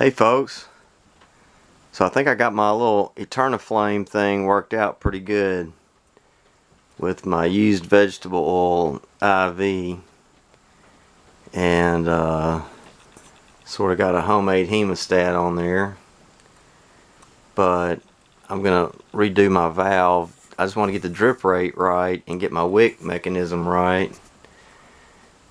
Hey folks, so I think I got my little Eterna Flame thing worked out pretty good with my used vegetable oil IV, and sort of got a homemade hemostat on there, but I'm gonna redo my valve. I just want to get the drip rate right and get my wick mechanism right,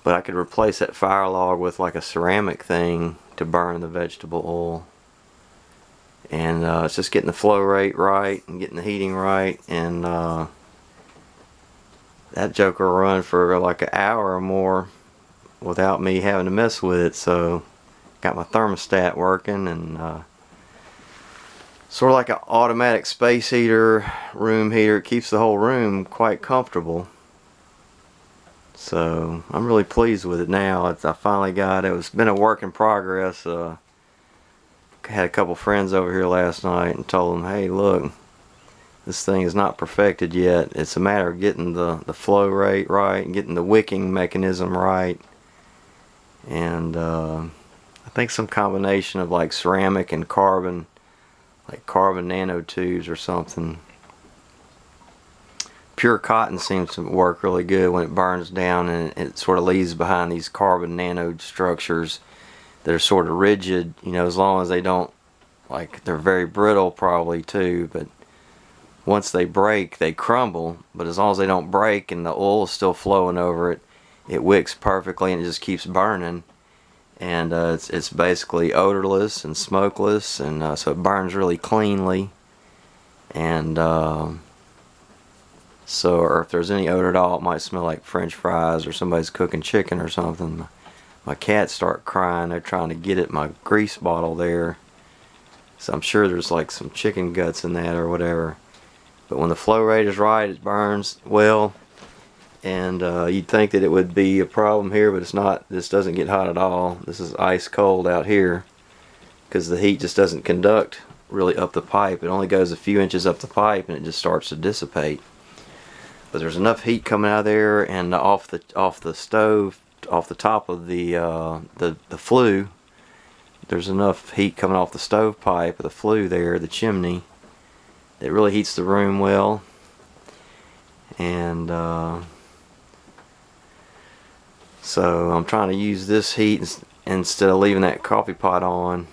but I could replace that fire log with like a ceramic thing to burn the vegetable oil. And it's just getting the flow rate right and getting the heating right, and that joker will run for like an hour or more without me having to mess with it. So got my thermostat working, and sort of like an automatic space heater, room heater. It keeps the whole room quite comfortable. So I'm really pleased with it now. I finally got it. It's been a work in progress. Had a couple friends over here last night and told them, hey, look, this thing is not perfected yet. It's a matter of getting the flow rate right and getting the wicking mechanism right, and I think some combination of like ceramic and carbon, like carbon nanotubes or something. Pure cotton seems to work really good when it burns down, and it sort of leaves behind these carbon nano structures that are sort of rigid, you know, as long as they don't, like, they're very brittle probably too, but once they break they crumble. But as long as they don't break and the oil is still flowing over it, it wicks perfectly and it just keeps burning. And it's basically odorless and smokeless, and so it burns really cleanly. And so, or if there's any odor at all, it might smell like French fries or somebody's cooking chicken or something. My cats start crying. They're trying to get at my grease bottle there. So I'm sure there's like some chicken guts in that or whatever. But when the flow rate is right, it burns well. And you'd think that it would be a problem here, but it's not. This doesn't get hot at all. This is ice cold out here because the heat just doesn't conduct really up the pipe. It only goes a few inches up the pipe and it just starts to dissipate. But there's enough heat coming out of there and off the stove, off the top of the flue. There's enough heat coming off the stovepipe, the flue there, the chimney, that really heats the room well. And so I'm trying to use this heat instead of leaving that coffee pot on,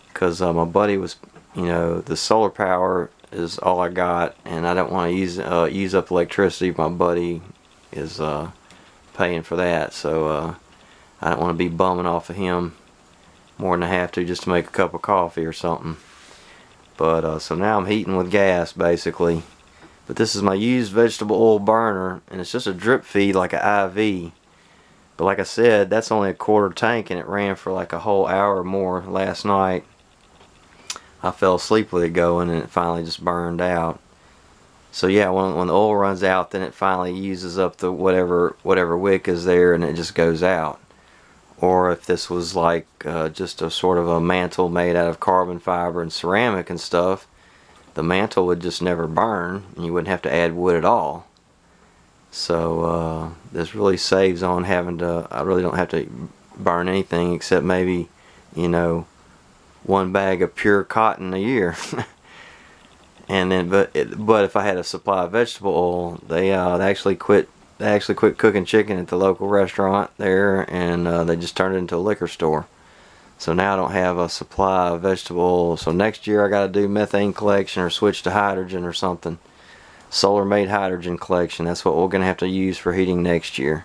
because my buddy was, you know, the solar power is all I got, and I don't want to use up electricity. My buddy is paying for that, so I don't want to be bumming off of him more than I have to just to make a cup of coffee or something. But so now I'm heating with gas basically. But this is my used vegetable oil burner, and it's just a drip feed like an IV. But like I said, that's only a quarter tank, and it ran for like a whole hour or more last night. I fell asleep with it going, and it finally just burned out. So yeah, when the oil runs out, then it finally uses up the whatever wick is there, and it just goes out. Or if this was like just a sort of a mantle made out of carbon fiber and ceramic and stuff, the mantle would just never burn, and you wouldn't have to add wood at all. So this really saves on having to. I really don't have to burn anything except maybe, you know, one bag of pure cotton a year. And then, but if I had a supply of vegetable oil, they actually quit cooking chicken at the local restaurant there, and they just turned it into a liquor store. So now I don't have a supply of vegetable oil. So next year I got to do methane collection or switch to hydrogen or something. Solar made hydrogen collection. That's what we're going to have to use for heating next year.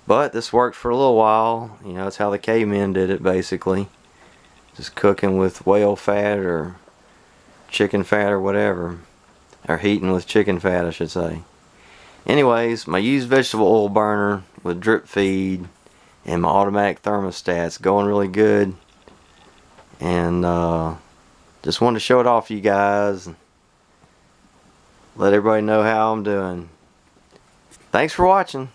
But this worked for a little while. You know, that's how the cavemen did it basically. Just cooking with whale fat or chicken fat or whatever. Or heating with chicken fat, I should say. Anyways, my used vegetable oil burner with drip feed and my automatic thermostat's going really good. And just wanted to show it off to you guys. Let everybody know how I'm doing. Thanks for watching.